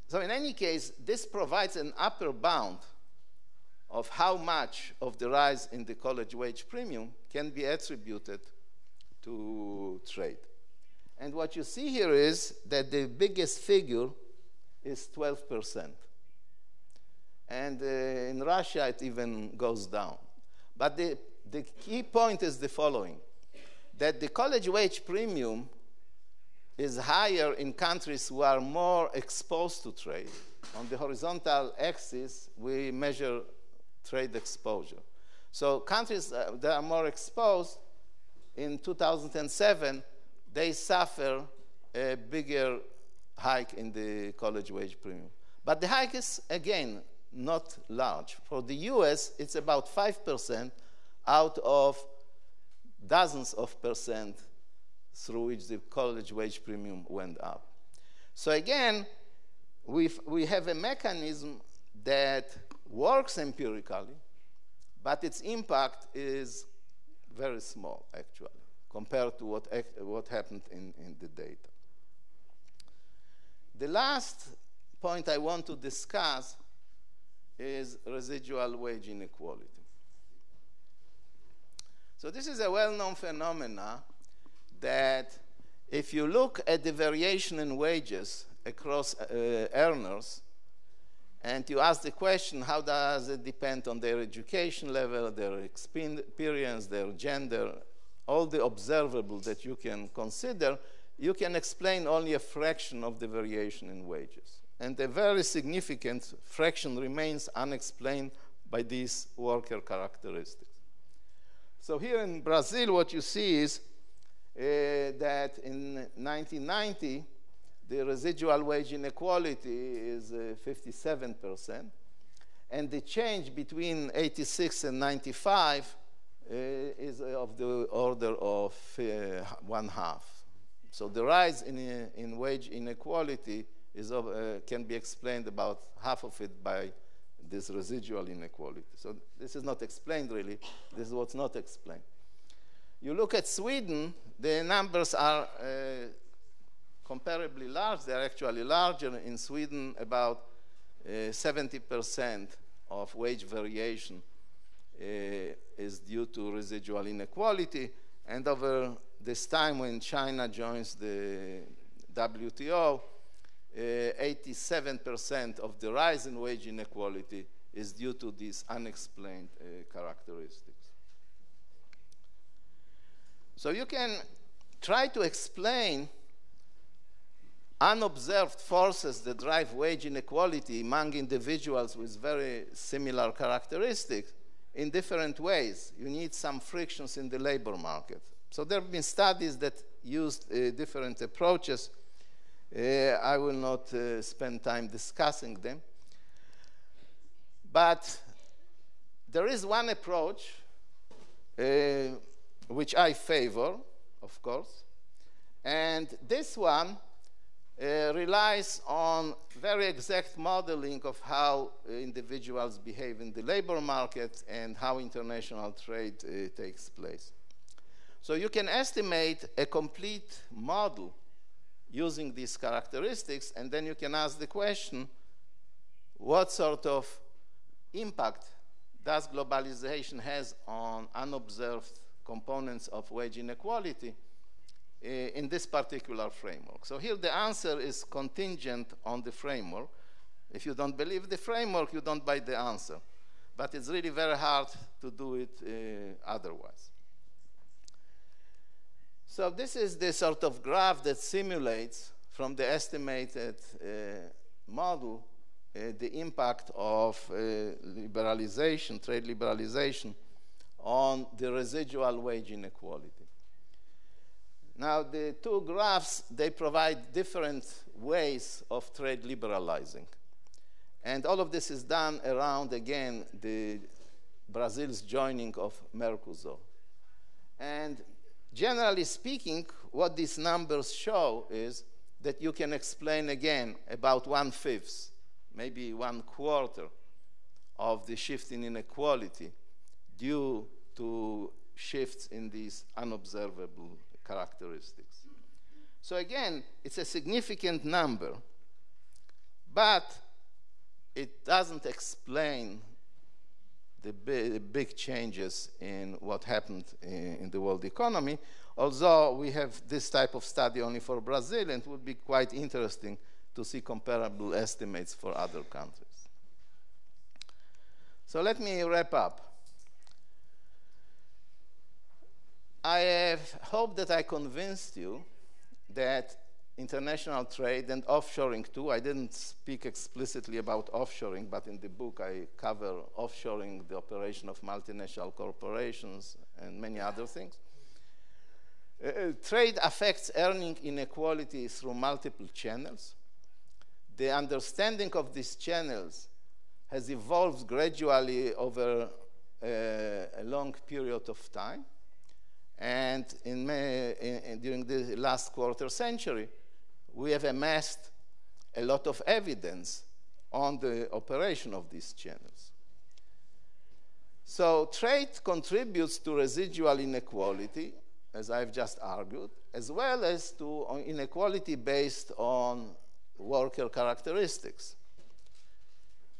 So in any case, this provides an upper bound of how much of the rise in the college wage premium can be attributed to trade. And what you see here is that the biggest figure is 12%. And in Russia, it even goes down. But the key point is the following, that the college wage premium is higher in countries who are more exposed to trade. On the horizontal axis, we measure trade exposure. So countries that are more exposed, in 2007, they suffer a bigger hike in the college wage premium. But the hike is, again, not large. For the US, it's about 5% out of dozens of percent through which the college wage premium went up. So again, we have a mechanism that works empirically, but its impact is very small, actually, compared to what happened in the data. The last point I want to discuss is residual wage inequality. So this is a well-known phenomena that if you look at the variation in wages across earners, and you ask the question, how does it depend on their education level, their experience, their gender, all the observable that you can consider, you can explain only a fraction of the variation in wages. And a very significant fraction remains unexplained by these worker characteristics. So here in Brazil, what you see is that in 1990, the residual wage inequality is 57%. And the change between 86 and 95 is of the order of 1/2. So the rise in wage inequality can be explained about half of it by this residual inequality. So this is not explained really. This is what's not explained. You look at Sweden, the numbers are comparably large. They're actually larger. In Sweden, about 70% of wage variation is due to residual inequality. And over this time when China joins the WTO, 87% of the rise in wage inequality is due to these unexplained characteristics. So you can try to explain unobserved forces that drive wage inequality among individuals with very similar characteristics in different ways. You need some frictions in the labor market. So there have been studies that used different approaches. I will not spend time discussing them. But there is one approach which I favor, of course, and this one relies on very exact modeling of how individuals behave in the labor market and how international trade takes place. So you can estimate a complete model using these characteristics, and then you can ask the question, what sort of impact does globalization has on unobserved components of wage inequality in this particular framework? So here the answer is contingent on the framework. If you don't believe the framework, you don't buy the answer. But it's really very hard to do it otherwise. So this is the sort of graph that simulates from the estimated model the impact of liberalization, trade liberalization, on the residual wage inequality. Now, the two graphs, they provide different ways of trade liberalizing. And all of this is done around, again, Brazil's joining of Mercosur. And generally speaking, what these numbers show is that you can explain, again, about 1/5, maybe 1/4 of the shift in inequality due to shifts in these unobservable characteristics. So again, it's a significant number, but it doesn't explain the big changes in what happened in the world economy, although we have this type of study only for Brazil, and it would be quite interesting to see comparable estimates for other countries. So let me wrap up. I hope that I convinced you that international trade and offshoring too, I didn't speak explicitly about offshoring, but in the book I cover offshoring, the operation of multinational corporations, and many other things. Trade affects earning inequality through multiple channels. The understanding of these channels has evolved gradually over a long period of time. And during the last quarter century, we have amassed a lot of evidence on the operation of these channels. So trade contributes to residual inequality, as I've just argued, as well as to inequality based on worker characteristics,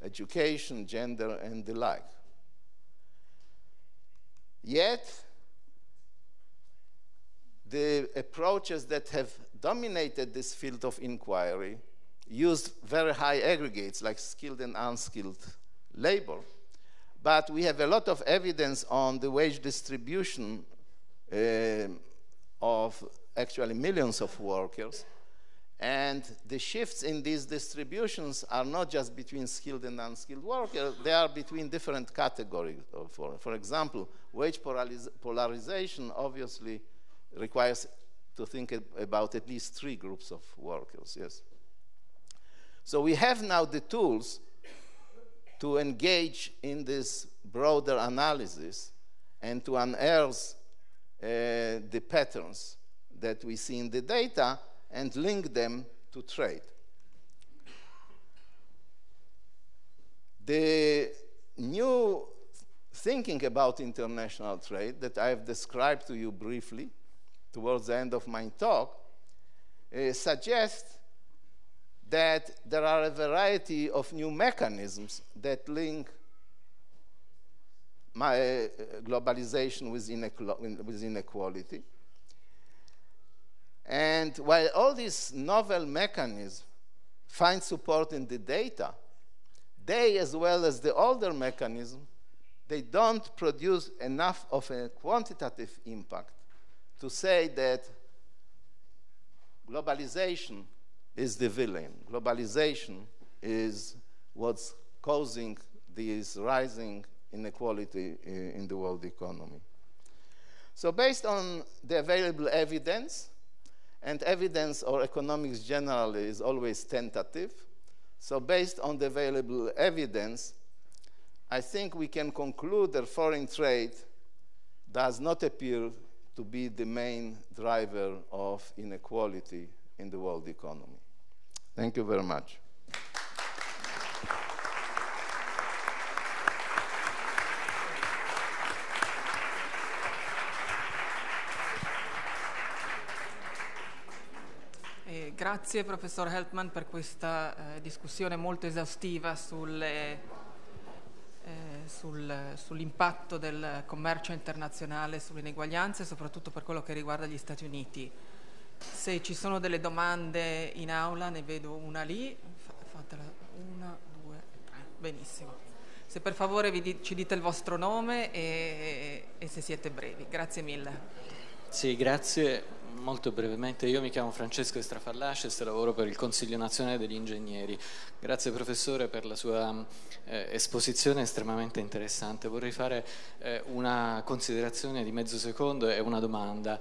education, gender, and the like. Yet, the approaches that have dominated this field of inquiry used very high aggregates like skilled and unskilled labor. But we have a lot of evidence on the wage distribution of actually millions of workers. And the shifts in these distributions are not just between skilled and unskilled workers, they are between different categories. For example, wage polarization obviously requires to think about at least 3 groups of workers, yes. So we have now the tools to engage in this broader analysis and to unearth the patterns that we see in the data and link them to trade. The new thinking about international trade that I have described to you briefly towards the end of my talk suggests that there are a variety of new mechanisms that link globalization with inequality. And while all these novel mechanisms find support in the data, they, as well as the older mechanism, they don't produce enough of a quantitative impact to say that globalization is the villain. Globalization is what's causing this rising inequality in the world economy. So based on the available evidence, and evidence or economics generally is always tentative, so based on the available evidence, I think we can conclude that foreign trade does not appear to be the main driver of inequality in the world economy. Thank you very much. Grazie professor HELPMAN per questa discussione molto esaustiva sull'impatto del commercio internazionale sull'ineguaglianza e soprattutto per quello che riguarda gli Stati Uniti. Se ci sono delle domande in aula, ne vedo una lì, fatela, 1, 2, 3, benissimo. Se per favore ci dite il vostro nome e se siete brevi. Grazie mille. Sì, grazie. Molto brevemente, io mi chiamo Francesco Estrafallaces e lavoro per il Consiglio Nazionale degli Ingegneri. Grazie professore per la sua esposizione estremamente interessante. Vorrei fare una considerazione di mezzo secondo e una domanda.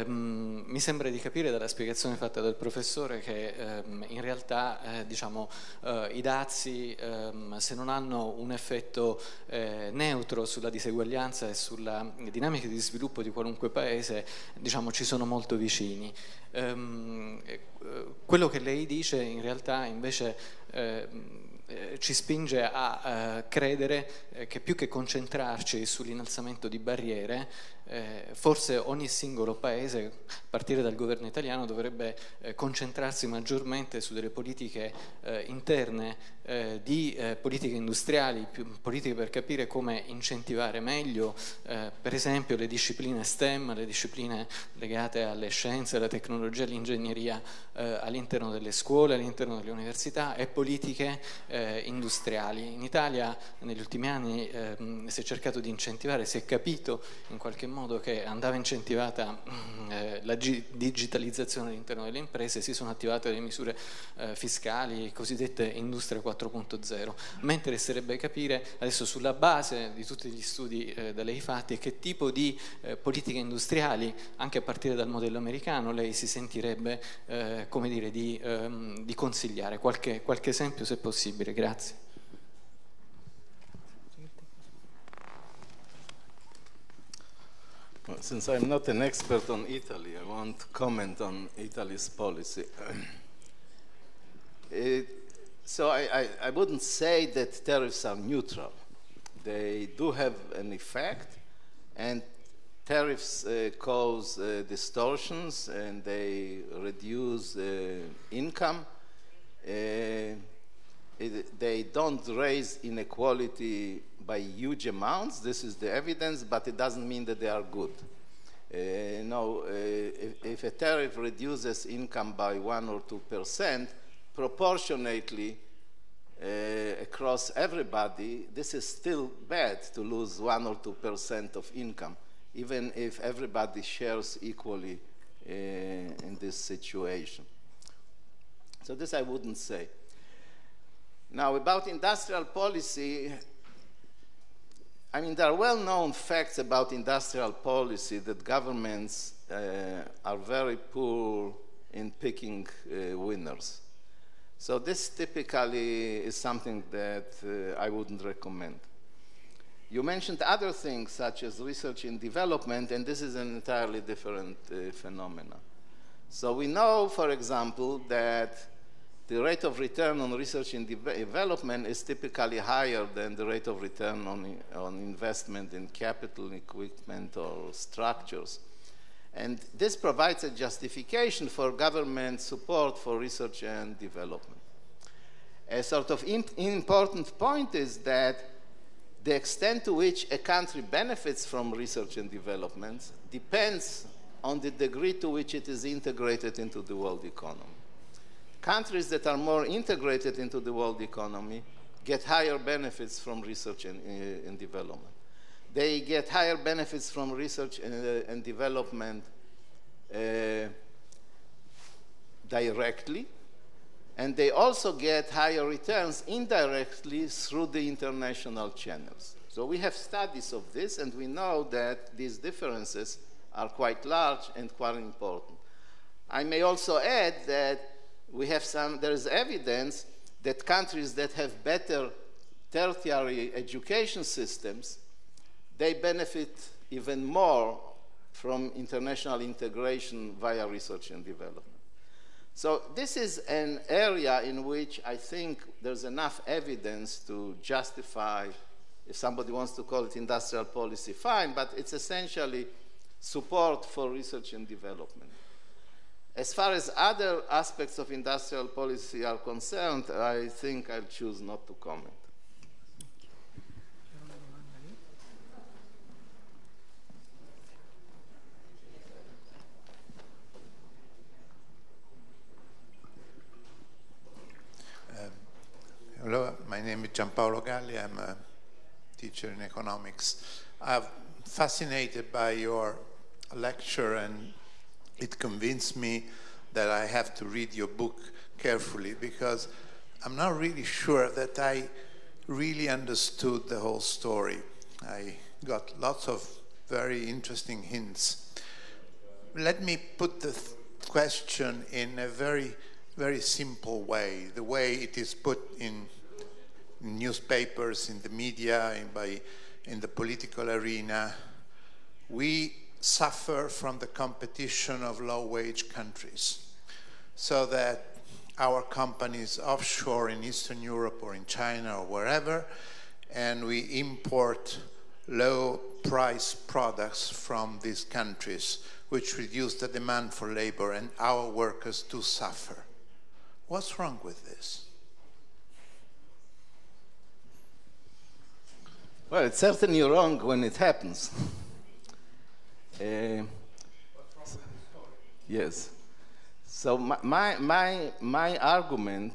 Mi sembra di capire dalla spiegazione fatta dal professore che in realtà i dazi se non hanno un effetto neutro sulla diseguaglianza e sulla dinamica di sviluppo di qualunque paese, ci sono molto vicini. Quello che lei dice in realtà invece ci spinge a credere che più che concentrarci sull'innalzamento di barriere, forse ogni singolo paese, a partire dal governo italiano, dovrebbe concentrarsi maggiormente su delle politiche interne, di politiche industriali, politiche per capire come incentivare meglio, per esempio, le discipline STEM, le discipline legate alle scienze, alla tecnologia, all'ingegneria all'interno delle scuole, all'interno delle università, e politiche industriali. In Italia negli ultimi anni si è cercato di incentivare, si è capito in qualche modo che andava incentivata la digitalizzazione all'interno delle imprese, si sono attivate delle misure fiscali, cosiddette industria 4.0. A me interesserebbe capire adesso, sulla base di tutti gli studi da lei fatti, che tipo di politiche industriali, anche a partire dal modello americano, lei si sentirebbe come dire, di consigliare. Qualche esempio se possibile. Grazie. Well, since I'm not an expert on Italy, I won't comment on Italy's policy. So I wouldn't say that tariffs are neutral. They do have an effect, and tariffs cause distortions, and they reduce income. They don't raise inequality by huge amounts. This is the evidence, but it doesn't mean that they are good. If a tariff reduces income by 1 or 2%, proportionately across everybody, this is still bad to lose 1 or 2% of income, even if everybody shares equally in this situation. So this I wouldn't say. Now, about industrial policy, I mean, there are well-known facts about industrial policy that governments are very poor in picking winners. So this typically is something that I wouldn't recommend. You mentioned other things such as research and development, and this is an entirely different phenomenon. So we know, for example, that the rate of return on research and development is typically higher than the rate of return on investment in capital, equipment, or structures. And this provides a justification for government support for research and development. A sort of important point is that the extent to which a country benefits from research and development depends on the degree to which it is integrated into the world economy. countries that are more integrated into the world economy get higher benefits from research and development. They get higher benefits from research and development directly, and they also get higher returns indirectly through the international channels. So we have studies of this, and we know that these differences are quite large and quite important. I may also add that there is evidence that countries that have better tertiary education systems, they benefit even more from international integration via research and development. So this is an area in which I think there's enough evidence to justify, if somebody wants to call it industrial policy, fine, but it's essentially support for research and development. As far as other aspects of industrial policy are concerned, I think I'll choose not to comment. Hello, my name is Gianpaolo Galli. I'm a teacher in economics. I'm fascinated by your lecture, and it convinced me that I have to read your book carefully, because I'm not really sure that I really understood the whole story. I got lots of very interesting hints. Let me put the question in a very simple way, the way it is put in newspapers, in the media, in the political arena. We suffer from the competition of low-wage countries, so that our companies offshore in Eastern Europe or in China or wherever, and we import low-price products from these countries, which reduce the demand for labor, and our workers do suffer. What's wrong with this? Well, it's certainly wrong when it happens. Yes. So my argument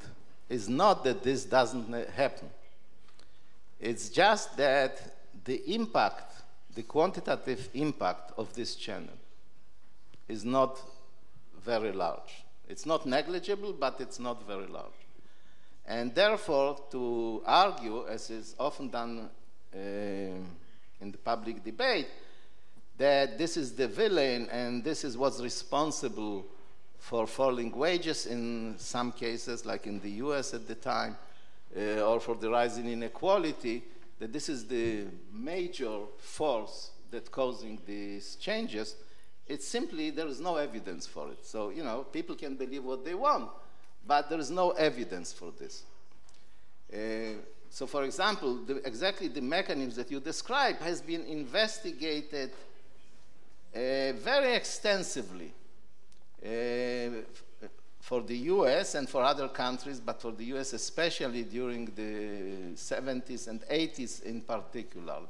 is not that this doesn't happen. It's just that the impact, the quantitative impact of this channel is not very large. It's not negligible, but it's not very large. And therefore, to argue, as is often done in the public debate, that this is the villain and this is what's responsible for falling wages in some cases, like in the US at the time, or for the rise in inequality, that this is the major force that's causing these changes, it's simply, there is no evidence for it. So, you know, people can believe what they want, but there is no evidence for this. So, for example, exactly the mechanisms that you describe has been investigated very extensively for the US and for other countries, but for the US especially during the 70s and 80s in particular.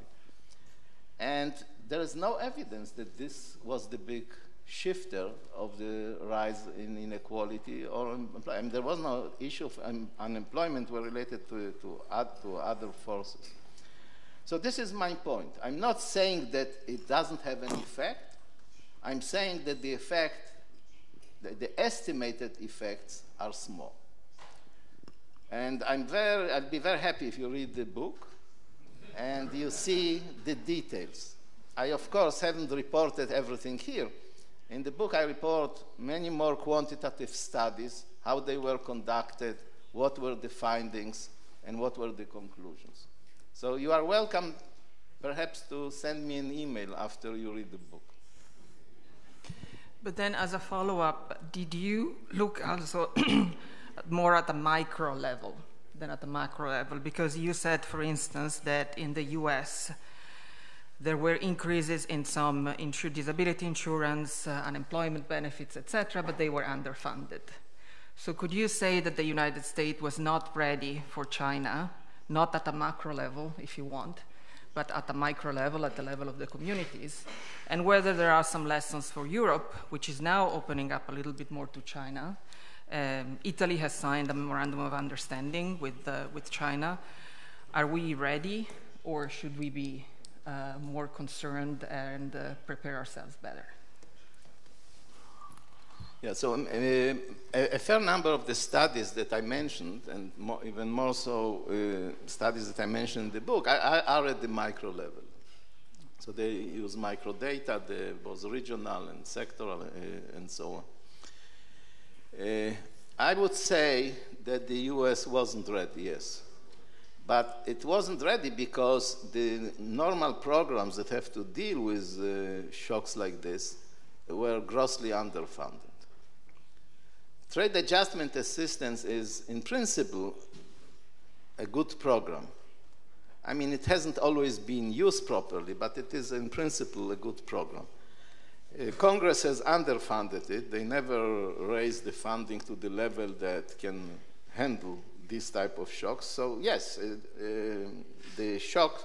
And there is no evidence that this was the big shifter of the rise in inequality or unemployment. I mean, there was no issue of unemployment were related to other forces. So this is my point. I'm not saying that it doesn't have an effect. I'm saying that the effect, the estimated effects are small. And I'd be very happy if you read the book and you see the details. I, of course, haven't reported everything here. In the book, I report many more quantitative studies, how they were conducted, what were the findings, and what were the conclusions. So you are welcome, perhaps, to send me an email after you read the book. But then, as a follow-up, did you look also more at the micro level than at the macro level? Because you said, for instance, that in the US, there were increases in some disability insurance, unemployment benefits, etc., but they were underfunded. So could you say that the United States was not ready for China, not at a macro level, if you want, but at the micro level, at the level of the communities, and whether there are some lessons for Europe, which is now opening up a little bit more to China, Italy has signed a memorandum of understanding with China. Are we ready, or should we be more concerned and prepare ourselves better? Yeah, so a fair number of the studies that I mentioned, and even more so studies that I mentioned in the book, are at the micro level. So they use microdata, both regional and sectoral, and so on. I would say that the US wasn't ready, yes. But it wasn't ready because the normal programs that have to deal with shocks like this were grossly underfunded. Trade adjustment assistance is, in principle, a good program. I mean, it hasn't always been used properly, but it is, in principle, a good program. Congress has underfunded it. They never raised the funding to the level that can handle this type of shocks. So, yes, the shock,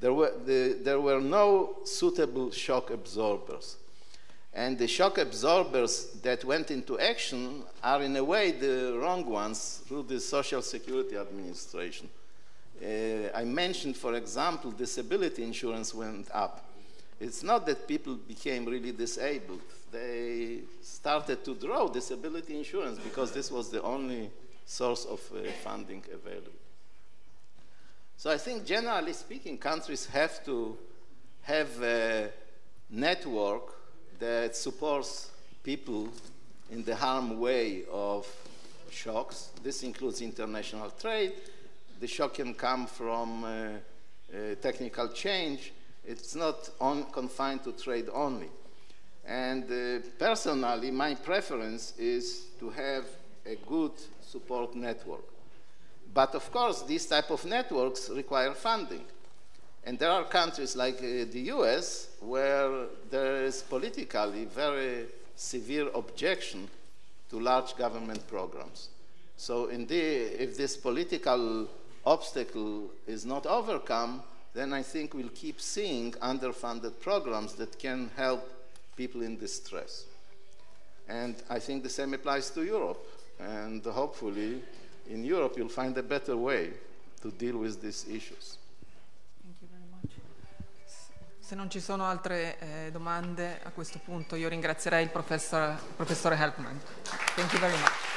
there were no suitable shock absorbers. And the shock absorbers that went into action are, in a way, the wrong ones through the Social Security Administration. I mentioned, for example, disability insurance went up. It's not that people became really disabled. They started to draw disability insurance because this was the only source of funding available. So I think, generally speaking, countries have to have a network that supports people in the harm way of shocks. This includes international trade. The shock can come from technical change. It's not confined to trade only. And personally, my preference is to have a good support network. But of course, these type of networks require funding. And there are countries like the US where there is politically very severe objection to large government programs. So indeed, if this political obstacle is not overcome, then I think we'll keep seeing underfunded programs that can help people in distress. And I think the same applies to Europe. And hopefully, in Europe, you'll find a better way to deal with these issues. Se non ci sono altre domande a questo punto, io ringrazierei il professore HELPMAN. Thank you very much.